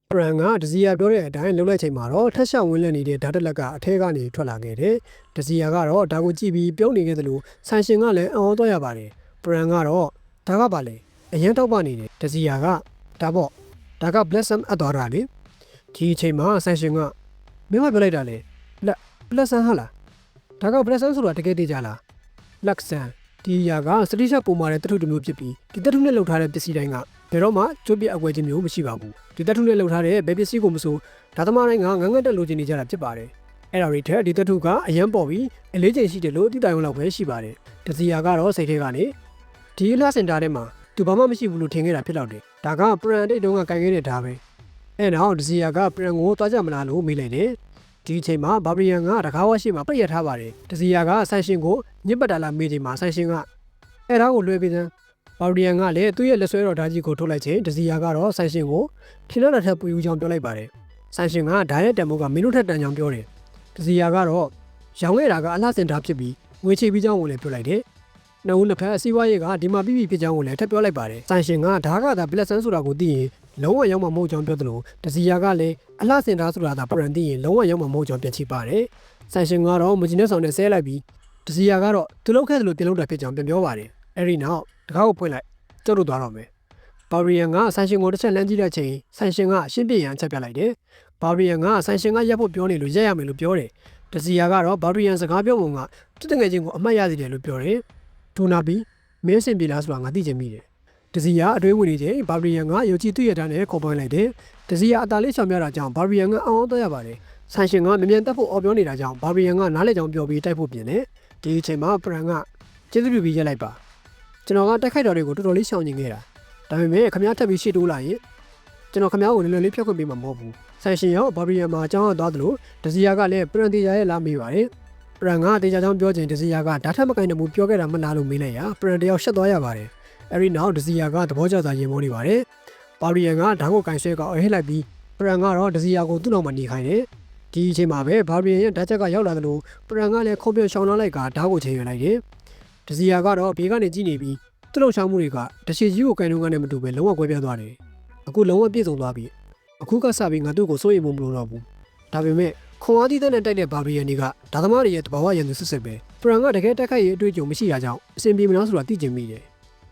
ပရန်ကဒစီယာပြောတဲ့အတိုင်းလှုပ်လိုက်ချိန်မှာတော့ထက်ရှောင်ဝင်းလက်နေတဲ့ဓာတ်တက်လက်ကအထဲကနေထွက်လာခဲ့တယ်ဒစီယာကတော့ဒါကိုကြည့်ပြီးပြုံးနေခဲ့သလိုဆန်ရှင်ကလည်းအော်သွားရပါတယ်ပရန်ကတော့ဒါကပါလေအရင်တောက်ပနေတယ်ဒစီယာကဒါပေါ့ဒါက blessum အပ်သွားတာလေဒီအချိန်မှာဆန်ရှင်ကမင်းမပြောလိုက်တာလေblessum ဟာလားဒါက blessum ဆိုတာတကယ်တည်ကြလားလက်ဆန်ဒီຢာကစတိချက်ပုံမာတဲ့တထုတစ်မျိုးဖြစ်ပြီးဒီတထုနဲ့လှုပ်ထားတဲ့ပစ္စည်းတိုင်းကဘယ်တော့မှကျုပ်ပြအကွဲခြင်းမျိုးမရှိပါဘူးဒီတထုနဲ့လှုပ်ထားတဲ့ဘယ်ပစ္စည်းကိုမဆိုဒါသမားတိုင်းကငငတ်တက်လိုချင်နေကြတာဖြစ်ပါတယ်အဲ့ဒါတွေထက်ဒီတထုကအရန်ပေါ်ပြီးအလေးချိန်ရှိတယ်လို့အတိတိုင်လောက်ပဲရှိပါတယ်ဒစီယာကတော့စိတ်ထဲကနေဒီလှစင်တာထဲမှာသူဘာမှမရှိဘူးလို့ထင်ခဲ့တာဖြစ်တော့တယ်ဒါကပရန်တိတ်တုံးကကန်ခဲ့တဲ့ဓာပဲအဲ့နောက်ဒစီယာကပရန်ကိုသွားကြမလားလို့မေးလိုက်တယ်ဒီအချိန်မှာဘာဘရီယန်ကတကားဝရှိမှာပြည့်ရထားပါတယ်ဒစီယာကဆန်ရှင်ကိုညစ်ပတ်တာလာမေးချိန်မှာဆန်ရှင်ကအဲ့ဒါကိုလွှဲပေးစမ်းဘာဘရီယန်ကလည်းသူ့ရဲ့လက်ဆွဲတော်ဓာကြီးကိုထုတ်လိုက်ချိန်ဒစီယာကတော့ဆန်ရှင်ကိုထင်းတဲ့ထက်ပူယူချောင်းပြောလိုက်ပါတယ်ဆန်ရှင်ကဓာရဲ့တန်မိုးကမင်းတို့ထက်တန်ချောင်းပြောတယ်ဒစီယာကတော့ရောင်းခဲ့တာကအလှစင်တာဖြစ်ပြီးငွေချေပြီးချောင်းကိုလည်းပြောလိုက်တယ်နှုတ်နှစ်ဖက်အစည်းအဝေးကဒီမှာပြီးဖြစ်ချောင်းကိုလည်းထပ်ပြောလိုက်ပါတယ်ဆန်ရှင်ကဓာကသာဘလက်ဆန်ဆိုတာကိုသိရင်လုံးဝရောက်မှာမဟုတ်ကြောင်းပြောသလိုဒစီယာကလည်းအလှစင်တာဆိုတာသာပရန်သိရင်လုံးဝရောက်မှာမဟုတ်ကြောင်းပြန်ချိပါတယ်ဆန်ရှင်ကတော့မဂျင်းနဲ့ဆောင်နဲ့ဆဲလိုက်ပြီးဒစီယာကတော့သူလုပ်ခဲ့သလိုပြင်လုပ်တာဖြစ်ကြောင်းပြန်ပြောပါတယ်အဲ့ဒီနောက်တကားကိုဖွင့်လိုက်ကျုပ်တို့သွားတော့မယ်ဘာဘရီယန်ကဆန်ရှင်ကိုတစ်ချက်လမ်းကြည့်တဲ့ချိန်ဆန်ရှင်ကရှင်းပြရန်ချက်ပြလိုက်တယ်ဘာဘရီယန်ကဆန်ရှင်ကရပ်ဖို့ပြောနေလို့ရက်ရမယ်လို့ပြောတယ်ဒစီယာကတော့ဘာဘရီယန်စကားပြောပုံကတစ်တငယ်ချင်းကိုအမှတ်ရစီတယ်လို့ပြောတယ်ဒိုနာဘီမင်းစင်ပြေလားဆိုတာငါသိချင်မိတယ်ဒစီယာအတွေးဝင်နေချိန်ဘာဘရီယန်ကယုံကြည်သူ့ရတဲ့နဲ့ခေါ်ပွင့်လိုက်တယ်ဒစီယာအတားလေးချောင်ပြတာကြောင့်ဘာဘရီယန်ကအောင်းသွားရပါတယ်ဆန်ရှင်ကမြ мян တက်ဖို့အော်ပြောနေတာကြောင့်ဘာဘရီယန်ကနားလေကြောင်ပြောပြီးတိုက်ဖို့ပြင်တယ်ဒီအချိန်မှာပရန်ကကျေးဇူးပြုပြီးရက်လိုက်ပါကျွန်တော်ကတိုက်ခိုက်တော်တွေကိုတော်တော်လေးရှောင်ကျင်ခဲ့တာဒါပေမဲ့ခမ ्या ထပ်ပြီးရှေ့တိုးလာရင်ကျွန်တော်ခမ ्या ကိုလည်းလေးဖြတ်ခွင့်ပေးမှာမဟုတ်ဘူးဆန်ရှင်ရောဘာဘရီယန်မှာအကြောင်းရသွားသလိုဒစီယာကလည်းပရန်တီယာရဲ့လာမေးပါတယ်ပရန်ကတေချာချောင်းပြောချိန်ဒစီယာကဓာတ်ထက်မကင်တဲ့မူပြောခဲ့တာမလားလို့မေးလိုက်ရပရန်တယောက်ရှက်သွားရပါတယ်အဲဒီနောက်ဒစီယာကသဘောကျစွာရင်မိုးနေပါတယ်ဘာဘရီယန်ကဓာတ်ကိုကင်ဆွဲကအဟဲလိုက်ပြီးပရန်ကတော့ဒစီယာကိုသူ့နောက်မှာနေခိုင်းတယ်ဒီအချိန်မှာပဲဘာဘရီယန်ရဲ့ဓာတ်ချက်ကရောက်လာသလိုပရန်ကလည်းခုံပြရှောင်းလာလိုက်ကဓာတ်ကိုချိန်ရွယ်လိုက်တယ်ဒစီယာကတော့ဘေးကနေကြည့်နေပြီးသူ့လုံချောင်းမှုတွေကတရှိကြီးကိုကန်တုံးကနေမတူပဲလုံးဝကွဲပြားသွားတယ်အခုလုံးဝပြည့်စုံသွားပြီအခုကစပြီးငါတို့ကိုစိုးရိမ်မှုမလိုတော့ဘူးဒါပေမဲ့ခွန်အားသီးတဲ့နဲ့တိုက်တဲ့ဘာဘရီယန်တွေကဒါသမားတွေရဲ့တဘာဝရန်သူစစ်စစ်ပဲပရန်ကတကယ်တိုက်ခိုက်ရေးအတွေ့အကြုံမရှိတာကြောင့်အဆင်ပြေမလားဆိုတာသိချင်မိတယ်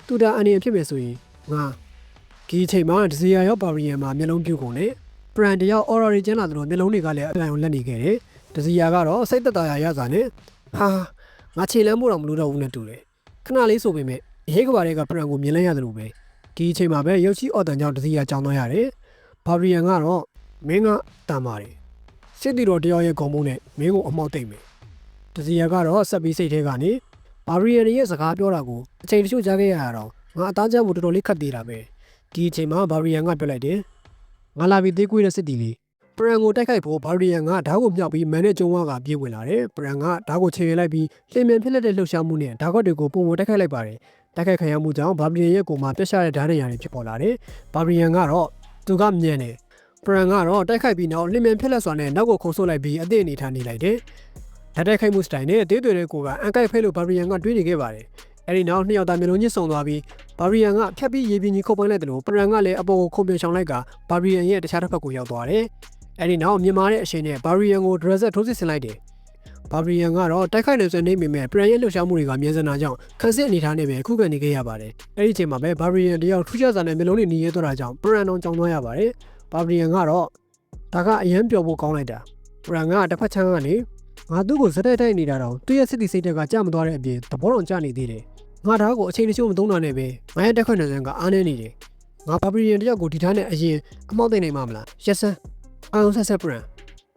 သူဒါအနေနဲ့ဖြစ်မယ်ဆိုရင်ငါဒီအချိန်မှာဒစီယာရောဘာဘရီယန်မှာမျက်လုံးပြုတ်ကုန်တယ်ပရန်တယောက်အော်ရီဂျင်လာသလိုမျက်လုံးတွေကလည်းအပြန်အောင်လက်နေခဲ့တယ်ဒစီယာကတော့စိတ်သက်သာရာရစာနဲ့ဟာငါခြေလမ်းဖို့တော့မလိုတော့ဘူးနဲ့တူတယ်ခဏလေးဆိုပေမဲ့ရဲကဘာတွေကပရန်ကိုမြင်လိုက်ရတယ်လို့ပဲဒီအချိန်မှာပဲရုပ်ချီအော်တန်ကြောင့်ဒစီယာကြောင်းသွားရတယ်ဘာဘရီယန်ကတော့မင်းကတန်ပါတယ်စစ်တီတော်တယောက်ရဲ့ဂုံမုန်းနဲ့မင်းကိုအမောက်တိတ်မယ်ဒစီယာကတော့ဆက်ပြီးစိတ်ထဲကနေဘာဘရီယန်ရဲ့စကားပြောတာကိုအချိန်တချို့ကြားခဲ့ရတော့ငါအသားကျဖို့တော်တော်လေးခက်သေးတာပဲဒီအချိန်မှာဘာဘရီယန်ကပြောလိုက်တယ်ငါလာပြီးသေးကွေးတဲ့စစ်တီလေးပရန်ကိုတိုက်ခိုက်ဖို့ဘာဘရီယန်ကဓာတ်ကိုမြောက်ပြီးမန်နဲ့ကျုံဝါကပြေးဝင်လာတယ်ပရန်ကဓာတ်ကိုခြေရလိုက်ပြီးလျင်မြန်ဖြစ်လက်တဲ့လှုပ်ရှားမှုနဲ့ဓာတ်ခွက်တွေကိုပုံပုံတိုက်ခိုက်လိုက်ပါတယ်တိုက်ခိုက်ခံရမှုကြောင့်ဘာဘရီယန်ရဲ့ကိုယ်မှာပြတ်ရှတဲ့ဓာတ်နေရာတွေဖြစ်ပေါ်လာတယ်ဘာဘရီယန်ကတော့သူကမြင်တယ်ပရန်ကတော့တိုက်ခိုက်ပြီးနောက်လျင်မြန်ဖြစ်လက်စွာနဲ့နောက်ကိုခုံဆုပ်လိုက်ပြီးအသည့်အနေထားနေလိုက်တယ်ဓာတ်တိုက်ခိုက်မှုစတိုင်နဲ့အသေးတွေတဲ့ကိုကအန်ကိုက်ဖိတ်လို့ဘာဘရီယန်ကတွေးနေခဲ့ပါတယ်အဲဒီနောက်နှစ်ယောက်သားမျိုးလုံးညစ်ဆုံသွားပြီးဘာဘရီယန်ကဖြတ်ပြီးရေပြင်းကြီးခုတ်ပိုင်းလိုက်တယ်လို့ပရန်ကလည်းအပေါ်ကိုခုံပြန်ချောင်းလိုက်ကဘာဘရီယန်ရဲ့တခြားတစ်ဖက်ကိုရောက်သွားတယ်အဲဒီနောက်မြင်မာတဲ့အချိန်နဲ့ဘာဘရီယန်ကိုဒရက်ဆက်ထိုးစစ်ဆင်လိုက်တယ်ဘာဘရီယန်ကတော့တိုက်ခိုက်နေစနေမိမဲ့ပရန်ရဲ့လှုပ်ရှားမှုတွေကမြင်စနာကြောင့်ခန်းစစ်အနေထားနဲ့ပဲခုခံနေခဲ့ရပါတယ်အဲဒီအချိန်မှာပဲဘာဘရီယန်တယောက်ထူးခြားစွာနဲ့မျိုးလုံးတွေနေရဲသွားတာကြောင့်ပရန်အောင်ကြောင်းသွားရပါတယ်ဘာဘရီယန်ကတော့ဒါကအရန်ပျော်ဖို့ကောင်းလိုက်တာပရန်ကတစ်ဖက်ချမ်းကနေငါသူ့ကိုစတဲ့တိုက်နေတာတော့သူ့ရဲ့စစ်တီစိတ်တက်ကကြမသွားတဲ့အပြင်သဘောတော်ကျနေသေးတယ်ငါဒါကိုအချိန်တချို့မသုံးတာနဲ့ပဲငါရဲ့တက်ခွင့်နေစံကအားနေနေတယ်ငါဘာဘရီယန်တယောက်ကိုဒီထားနဲ့အရင်အမောက်သိနေမှာမလားရက်စမ်းအာယုံဆက်ဆက်ပရန်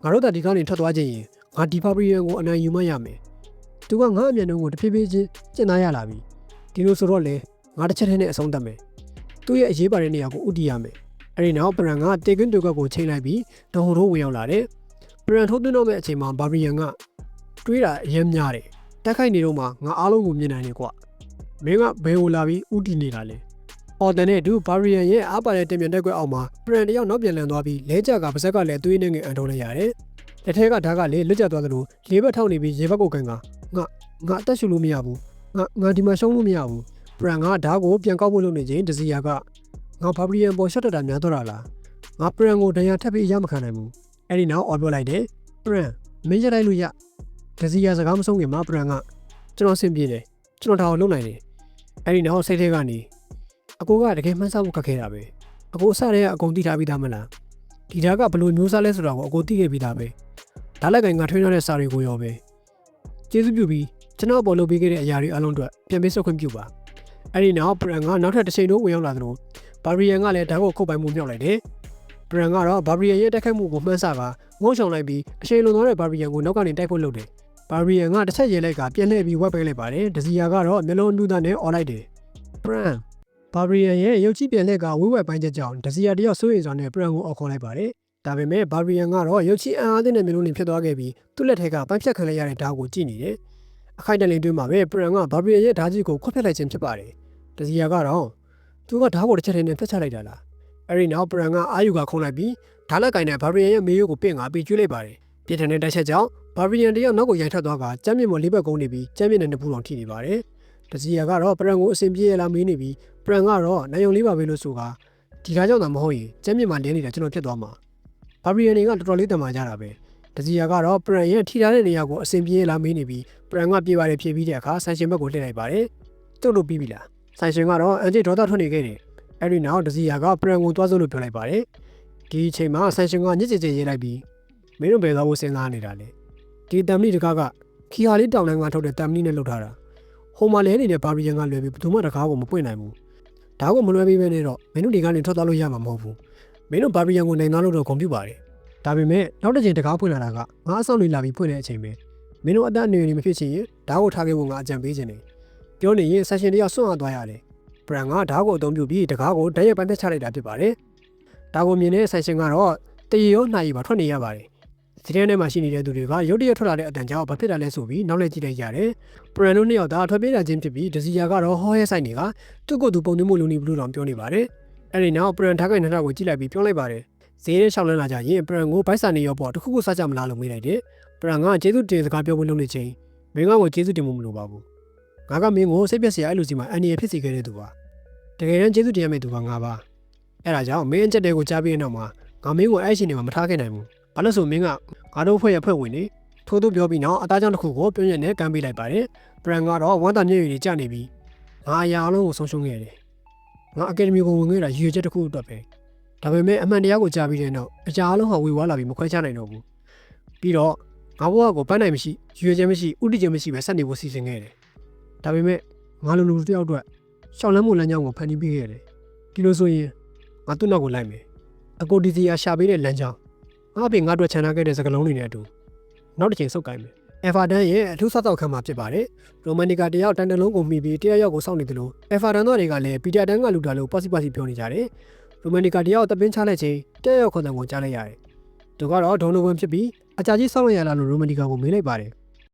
ငါတို့တဒီကောင်းနေထွက်သွားခြင်းရင်ငါဒီဘာဘရီယန်ကိုအနိုင်ယူမှရမယ်သူကငါအမြန်နှုန်းကိုတဖြည်းဖြည်းချင်းကျင့်သားရလာပြီဒီလိုဆိုတော့လေငါတစ်ချက်တည်းနဲ့အဆုံးသတ်မယ်သူ့ရဲ့အရေးပါတဲ့နေရာကိုဥတီးရမယ်အဲဒီနောက်ပရန်ကတေကွင်းတူကကိုချိန်လိုက်ပြီးဒုံထိုးဝင်ရောက်လာတယ်ပရန်ထိုးသွင်းတော့မဲ့အချိန်မှာဘာဘရီယန်ကတွေးတာအရင်များတယ်တက်ခိုက်နေတော့မှငါအားလုံးကိုမြင်နိုင်တယ်ကွာမင်းကဘယ်ကိုလာပြီးဥတီးနေတာလဲအော်တန်နဲ့တူဘာဘရီယန်ရဲ့အားပါတဲ့တင်မြန်တက်ကွက်အောက်မှာပရန်တယောက်နောက်ပြန်လန်သွားပြီးလဲကျကပါဇက်ကလည်းသွေးနဲ့ငယ်အန်ထုတ်လိုက်ရတယ်လက်ထဲကဓာတ်ကလည်းလွတ်ကျသွားသလိုလေးဘက်ထောက်နေပြီးရေဘက်ကိုကန်ကငါအသက်ရှူလို့မရဘူးငါဒီမှာရှုံးလို့မရဘူးပရန်ကဓာတ်ကိုပြန်ကောက်ဖို့လုပ်နေချိန်ဒစီယာကငါဘာဘရီယန်ပေါ်ရှော့တက်တာများတော့တာလား ငါပရန်ကိုတရားထပ်ပြီးရမခံနိုင်ဘူးအဲ့ဒီနောက်အော်ပြောလိုက်တယ်ပရန်မင်းရလိုက်လို့ရဒစီယာစကားမဆုံးခင်မှာပရန်ကကျွန်တော်ဆင်ပြေတယ်ကျွန်တော်ဒါကိုလုပ်နိုင်တယ်အဲ့ဒီနောက်စိတ်ထဲကနေအကိုကတကယ်မှန်းဆဖို့ခက်ခဲတာပဲအကိုအစတည်းကအကုန်သိထားပြီးသားမလားဒီဓာတ်ကဘလို့မျိုးစားလဲဆိုတာကိုအကိုသိခဲ့ပြီးသားပဲဒါလည်းကငါထွေးထားတဲ့စာတွေကိုရောပဲကျေးဇူးပြုပြီးကျွန်တော်ပေါ်လုပ်ပေးခဲ့တဲ့အရာတွေအလုံးအတွက်ပြန်ပေးဆွခွင့်ပြုပါအဲ့ဒီနောက်ပရန်ကနောက်ထပ်တစ်ချိန်လုံးဝင်ရောက်လာသလိုဘာဘရီယန်ကလည်းဓာတ်ကိုခုတ်ပိုင်မှုမြောက်လိုက်တယ်ပရန်ကတော့ဘာဘရီယန်ရဲ့တိုက်ခိုက်မှုကိုမှန်းဆကငုံချောင်လိုက်ပြီးအချိန်လွန်သွားတဲ့ဘာဘရီယန်ကိုနောက်ကနေတိုက်ဖို့လုပ်တယ်ဘာဘရီယန်ကတစ်ချက်ရဲလိုက်ကပြန်လှည့်ပြီးဝက်ပေးလိုက်ပါတယ်ဒစီယာကတော့မျက်လုံးအနုသားနဲ့အော်လိုက်တယ်ပရန်ဘာဘရီယန်ရဲ့ရုပ်ကြီးပြန်လှည့်ကဝိဝက်ပိုင်းချက်ကြောင့်ဒစီယာတယောက်စိုးရိမ်စွာနဲ့ပရန်ကိုအော်ခေါ်လိုက်ပါတယ်ဒါပေမဲ့ဘာဘရီယန်ကတော့ရုပ်ကြီးအံအားသင့်တဲ့မျိုးလုံးတွေဖြစ်သွားခဲ့ပြီးသူ့လက်ထက်ကပိုင်းဖြတ်ခံလိုက်ရတဲ့ဓာတ်ကိုကြည့်နေတယ်။အခိုက်တလင်းတွင်းမှာပဲပရန်ကဘာဘရီယန်ရဲ့ဓာတ်ကြီးကိုခွတ်ဖြတ်လိုက်ခြင်းဖြစ်ပါတယ်။ဒစီယာကတော့သူကဓာတ်ကိုတစ်ချက်တည်းနဲ့ဖျက်ချလိုက်တာလား။အဲဒီနောက်ပရန်ကအာယူကခုံလိုက်ပြီးဓာတ်လက်ကင်တဲ့ဘာဘရီယန်ရဲ့မေးရိုးကိုပင့်ငါပြီးကျွေးလိုက်ပါတယ်။ပြစ်ထန်တဲ့တိုက်ချက်ကြောင့်ဘာဘရီယန်တယောက်နောက်ကိုရိုက်ထွက်သွားကကျမ်းမြေပေါ်လေးဘက်ကုန်းနေပြီးကျမ်းမြေနဲ့နှစ်ပူတော်ထိနေပါတယ်။ဒစီယာကတော့ပရန်ကိုအစဉ်ပြေးရလာမေးနေပြီးပရန်ကတော့နိုင်ုံလေးပါပဲလို့ဆိုကဒီကားကြောင့်သာမဟုတ်ရင်ကျမ်းမြေမှာလင်းနေတာကျွန်တော်ဖြစ်သွားမှာ။ဘာဘရီယန်တွေကတော်တော်လေးတမန်ကြတာပဲ။ဒစီယာကတော့ပရန်ရဲ့ထိထားတဲ့နေရာကိုအစဉ်ပြေးလာမေးနေပြီးပရန်ကပြေးပါတယ်ဖြည့်ပြီးတဲ့အခါဆိုင်ရှင်ဘက်ကိုလှည့်လိုက်ပါတယ်။သူ့လိုပြီးပြီလား။ဆိုင်ရှင်ကတော့အန်ဂျီဒေါသထွက်နေခဲ့တယ်။အဲဒီနောက်ဒစီယာကပရန်ကိုသွားစို့လို့ပြောလိုက်ပါတယ်။ဒီအချိန်မှာဆိုင်ရှင်ကညစ်ကြေကြေရေးလိုက်ပြီးမင်းတို့ဘယ်သွားဖို့စဉ်းစားနေတာလဲ။ဒီတမ်မီတကားကခီဟာလေးတောင်တိုင်းကထုတ်တဲ့တမ်မီနဲ့လှုပ်ထားတာ။ဟိုမှာလဲနေတဲ့ဘာဘရီယန်ကလွယ်ပြီးဘယ်သူမှတကားကိုမပွင့်နိုင်ဘူး။ဒါကိုမလွယ်ပြီးပဲနဲ့တော့မင်းတို့ဒီကနေထွက်သွားလို့ရမှာမဟုတ်ဘူး။မင်းတို့ဘာဘရီယန်ကိုနိုင်သွားလို့တော့ဂုဏ်ပြုပါတယ်။ဒါပေမဲ့နောက်တစ်ချိန်တကားဖွင့်လာတာကငါအဆောင်လေးလာပြီးဖွင့်တဲ့အချိန်ပဲမင်းတို့အသက်အနွေနေမဖြစ်ချင်ရင်ဓာတ်ကိုထားခဲ့ဖို့ငါအကြံပေးခြင်းနေပြောနေရင်ဆက်ရှင်တယောက်ဆွန့်အားသွားရတယ်ပရန်ကဓာတ်ကိုအသုံးပြုပြီးတကားကိုဓာတ်ရိုက်ပိုင်းဖြတ်ချလိုက်တာဖြစ်ပါတယ်ဒါကိုမြင်တဲ့ဆက်ရှင်ကတော့တရေရောနှာရည်ပါထွက်နေရပါတယ်ဒီထဲထဲမှာရှိနေတဲ့သူတွေကရုတ်တရက်ထွက်လာတဲ့အတန်ကြောင့်ဘာဖြစ်တာလဲဆိုပြီးနောက်လှည့်ကြည့်လိုက်ရတယ်ပရန်တို့နှစ်ယောက်သာထွက်ပြေးလာခြင်းဖြစ်ပြီးဒစီယာကတော့ဟောရဲဆိုင်တွေကသူ့ကိုယ်သူပုံသွင်းမှုလူနေဘလူးတောင်ပြောနေပါတယ်အဲ့ဒီနောက်ပရန်ဓာတ်ကိုနှာကိုကြည့်လိုက်ပြီးပြောလိုက်ပါတယ်ဈေးရဲလျှောက်လန်းလာကြရင်ပရန်ကိုဘိုက်စာနေရောပေါ့တခုခုစားကြမလားလို့မေးလိုက်တယ်ပရန်ကကျေးဇူးတင်စကားပြောဖို့လုပ်နေချင်းမင်းကိုကျေးဇူးတင်မှုမလိုပါဘူးငါကမင်းကိုစိတ်ပျက်စရာအဲ့လိုစီမှာအန်ဒီရဖြစ်စေခဲ့တဲ့သူပါတကယ်တမ်းကျေးဇူးတင်ရမယ့်သူကငါပါအဲ့ဒါကြောင့်မင်းအချက်တွေကိုကြားပြီးတဲ့နောက်မှာငါမင်းကိုအဲ့ရှင်နေမှာမထားခဲ့နိုင်ဘူးဘာလို့ဆိုမင်းကငါတို့ဖွဲ့ရဖွဲ့ဝင်နေထိုးသူပြောပြီးနောက်အသားကြောင့်တစ်ခုကိုပြုံးရနဲ့ကမ်းပေးလိုက်ပါတယ်ပရန်ကတော့ဝမ်းသာမျက်ရည်တွေကျနေပြီးငါအရာအလုံးကိုဆုံးရှုံးခဲ့တယ်ငါအကယ်ဒမီကိုဝင်ခဲ့တာရည်ရွယ်ချက်တစ်ခုအတွက်ပဲဒါပေမဲ့အမှန်တရားကိုကြားပြီးတဲ့နောက်အကြအလုံးဟာဝေဝါးလာပြီးမခွဲခြားနိုင်တော့ဘူးပြီးတော့ငါဘဝကိုပန်းနိုင်မရှိရွေချက်မရှိဥတီချက်မရှိပဲဆက်နေဖို့စီစဉ်ခဲ့တယ်ဒါပေမဲ့ငါလူတယောက်အတွက်ရှောင်းလန်းမှုလမ်းကြောင်းကိုဖန်တီးပေးခဲ့တယ်ဒီလိုဆိုရင်ငါသူ့နောက်ကိုလိုက်မယ်အကိုဒီစီယာရှာပေးတဲ့လမ်းကြောင်းငါအပြင်ငါအတွက်ခြံထားခဲ့တဲ့စကလုံးတွေနဲ့အတူနောက်တစ်ချိန်စုပ်ကိုင်းမယ်အက်ဖာဒန်ရဲ့အထူးစားတော့ခန်းမှာဖြစ်ပါတယ်ရိုမန်နီကာတယောက်တန်တလုံးကိုမှီပြီးတယောက်ကိုစောင့်နေတယ်လို့အက်ဖာဒန်တို့တွေကလည်းပီတာတန်ကလူတာလို့ပေါ့စီပြောနေကြတယ်ရိုမန်နီကာတယောက်တပင်းချလိုက်ချိန်တယောက်ခေါ်တဲ့ကိုကြားလိုက်ရတယ်သူကတော့ဒေါနိုဝင်ဖြစ်ပြီးအကြာကြီးစောင့်လိုက်ရလားလို့ရိုမန်နီကာကိုမေးလိုက်ပါတယ်